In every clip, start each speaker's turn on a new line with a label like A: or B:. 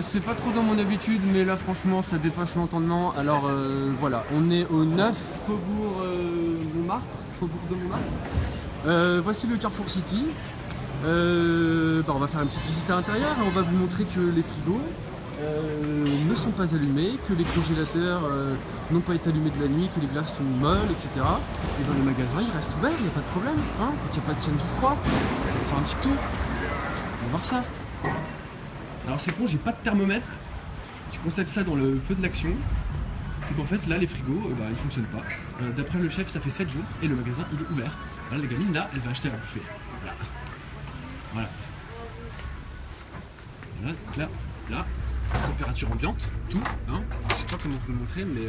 A: C'est pas trop dans mon habitude, mais là franchement ça dépasse l'entendement. Alors voilà, on est au 9 Faubourg Montmartre, Faubourg de Montmartre. Voici le Carrefour City. On va faire une petite visite à l'intérieur et on va vous montrer que les frigos ne sont pas allumés, que les congélateurs n'ont pas été allumés de la nuit, que les glaces sont molles, etc. Et dans les magasins, ils restent ouverts, il n'y a pas de problème, hein, il n'y a pas de chaîne du froid. On va faire un petit tour, on va voir ça. Alors c'est con, j'ai pas de thermomètre, je constate ça dans le feu de l'action. C'est qu'en fait là les frigos, ils fonctionnent pas. D'après le chef ça fait 7 jours et le magasin il est ouvert. Là la gamine là, elle va acheter à bouffer. Voilà. Voilà. Voilà, donc là, température ambiante, tout, hein. Je sais pas comment vous le montrer, mais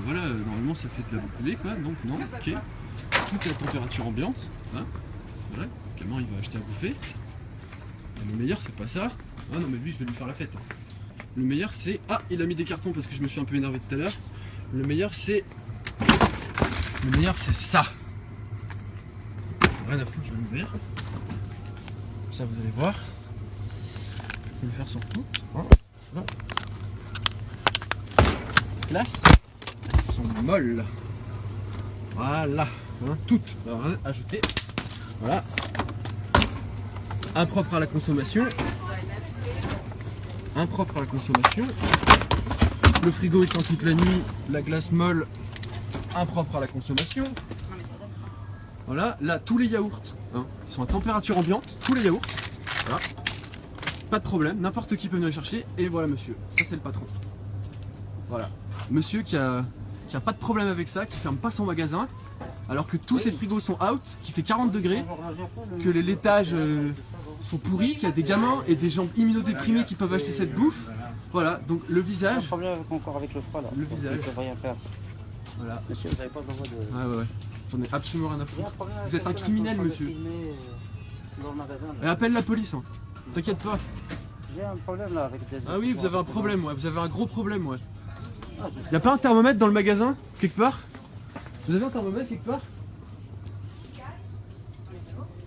A: voilà, normalement ça fait de la bouffe quoi, donc non, ok. Tout est à température ambiante, hein. Voilà, le gamin il va acheter à bouffer. Et le meilleur c'est pas ça. Ah non mais lui je vais lui faire la fête. Le meilleur c'est... Ah, il a mis des cartons parce que je me suis un peu énervé tout à l'heure. Le meilleur c'est... ça. Rien à foutre, je vais l'ouvrir. Comme ça vous allez voir. Je vais le faire sur tout. Hein. Glaces, elles sont molles. Voilà, hein, toutes. Alors, rien à jeter. Voilà. Impropre à la consommation. Impropre à la consommation. Le frigo étant toute la nuit, la glace molle, impropre à la consommation. Voilà, là tous les yaourts, hein, ils sont à température ambiante, tous les yaourts. Voilà. Pas de problème, n'importe qui peut venir les chercher. Et voilà monsieur, ça c'est le patron. Voilà, monsieur qui a pas de problème avec ça, qui ferme pas son magasin, alors que tous ses frigos sont out, qui fait 40 degrés, que les laitages sont pourris, qu'il y a des gamins et des gens immunodéprimés qui peuvent acheter cette bouffe. Voilà, donc le visage.
B: Un problème encore avec le froid là.
A: Le visage.
B: Ils peuvent rien faire.
A: Voilà.
B: Monsieur, vous n'avez pas besoin de.
A: Ouais. J'en ai absolument rien à foutre. Vous êtes un criminel, monsieur.
B: Dans le magasin,
A: Et appelle la police, hein. T'inquiète pas.
B: j'ai un problème là avec des.
A: Ah oui, vous avez un problème, ouais. Vous avez un gros problème, ouais. Y'a pas un thermomètre dans le magasin, quelque part? Vous avez un thermomètre quelque part?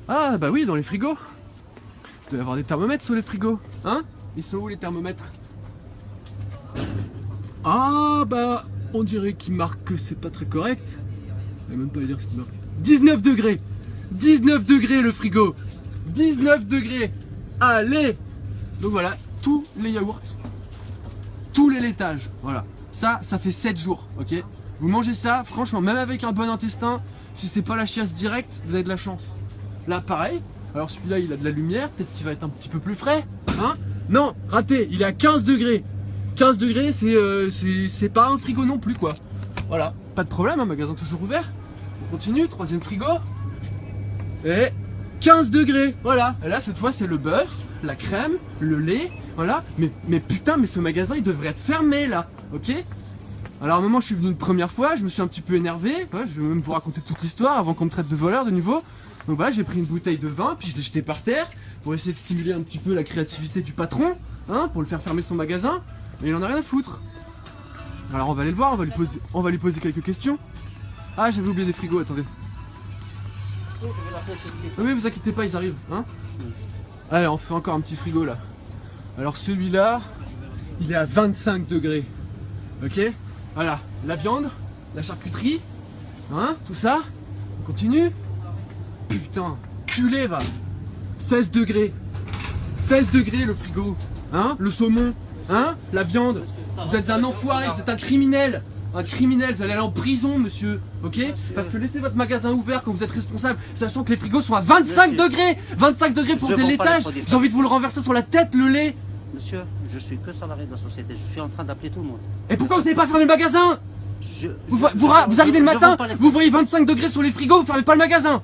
A: Ah bah oui, dans les frigos. Il doit y avoir des thermomètres sur les frigos, hein? Ils sont où les thermomètres? Ah bah, on dirait qu'il marque que c'est pas très correct. Je vais même pas lui dire ce qu'il marque. 19 degrés! 19 degrés le frigo! 19 degrés! Allez! Donc voilà, tous les yaourts, tous les laitages, voilà. Ça fait 7 jours, ok? Vous mangez ça, franchement, même avec un bon intestin, si c'est pas la chiasse directe, vous avez de la chance. Là, pareil. Alors celui-là, il a de la lumière, peut-être qu'il va être un petit peu plus frais, hein? Non, raté, il est à 15 degrés. 15 degrés, c'est pas un frigo non plus, quoi. Voilà, pas de problème, un magasin toujours ouvert. On continue, troisième frigo. Et 15 degrés, voilà. Et là, cette fois, c'est le beurre, la crème, le lait, voilà. Mais putain, mais ce magasin, il devrait être fermé, là, ok? Alors à un moment, je suis venu une première fois, je me suis un petit peu énervé. Ouais, je vais même vous raconter toute l'histoire avant qu'on me traite de voleur de nouveau. Donc voilà, j'ai pris une bouteille de vin, puis je l'ai jeté par terre pour essayer de stimuler un petit peu la créativité du patron, hein, pour le faire fermer son magasin. Mais il en a rien à foutre. Alors on va aller le voir, on va lui poser quelques questions. Ah, j'avais oublié des frigos, attendez. Oui, vous inquiétez pas, ils arrivent, hein. Allez, on fait encore un petit frigo là. Alors celui-là, il est à 25 degrés. Ok? Voilà, la viande, la charcuterie, hein, tout ça. On continue. Putain, culé va. 16 degrés. 16 degrés le frigo. Hein? Le saumon. Hein? La viande. Vous êtes un enfoiré, vous êtes un criminel. Un criminel, vous allez aller en prison, monsieur. Ok? Parce que laissez votre magasin ouvert quand vous êtes responsable, sachant que les frigos sont à 25 degrés. 25 degrés pour des laitages. J'ai envie de vous le renverser sur la tête, le lait.
B: Monsieur, je suis que salarié de la société, je suis en train d'appeler tout le monde.
A: Et pourquoi vous n'avez pas fermé le magasin? Vous arrivez le matin, vous voyez 25 degrés sur les frigos, vous fermez pas le magasin.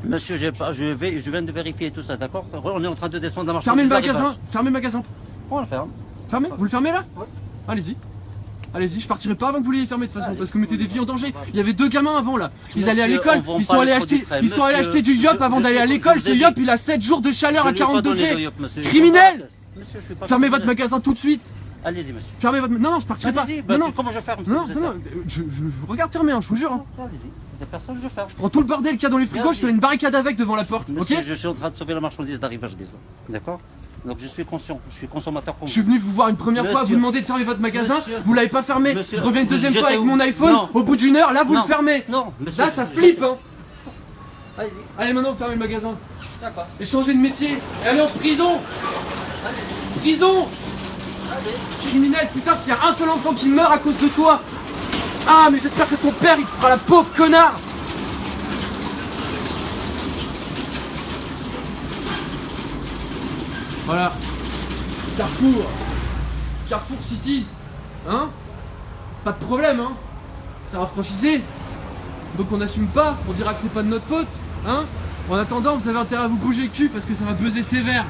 B: Monsieur, je viens de vérifier tout ça, d'accord? On est en train de descendre la marche.
A: Fermez le magasin, fermez le magasin.
B: On le ferme.
A: Fermez? Vous le fermez là? Ouais. Allez-y. Allez-y, je partirai pas avant que vous l'ayez fermé de toute façon, parce que vous mettez des vies en danger. Il y avait 2 gamins avant là. Ils allaient à l'école, ils sont allés acheter du yop avant d'aller à l'école. Ce yop, il a 7 jours de chaleur à 40 degrés. Criminel! Fermez votre magasin tout de suite.
B: Allez-y, monsieur.
A: Fermez votre... Non, je partirai pas.
B: Non. Comment je ferme?
A: Non, je vous regarde fermer, hein, je vous jure. Hein.
B: Allez-y. Il n'y a personne, je ferme.
A: Je prends tout le bordel qu'il y a dans les frigos, je fais une barricade avec devant la porte, ok?
B: Je suis en train de sauver la marchandise d'arrivage des eaux. D'accord? Donc je suis conscient, je suis consommateur comme
A: Je suis venu vous voir une première fois,
B: Monsieur.
A: vous demander de fermer votre magasin,
B: Monsieur.
A: vous l'avez pas fermé.
B: Monsieur.
A: Je reviens une deuxième
B: Vous
A: fois avec
B: jetez
A: mon
B: où?
A: iPhone,
B: Non.
A: au bout d'une heure, là vous
B: Non.
A: le fermez.
B: Non, monsieur.
A: Là ça flippe hein.
B: Allez-y,
A: Allez maintenant vous fermez le magasin.
B: d'accord.
A: Et changez de métier. Et allez en prison. Prison. Criminel, putain s'il y a un seul enfant qui meurt à cause de toi. Ah mais j'espère que son père il te fera la peau, connard. Voilà. Carrefour. Carrefour City. Hein? Pas de problème, hein? Ça va franchisé. Donc on n'assume pas, on dira que c'est pas de notre faute. Hein? En attendant, vous avez intérêt à vous bouger le cul parce que ça va buzzer sévère.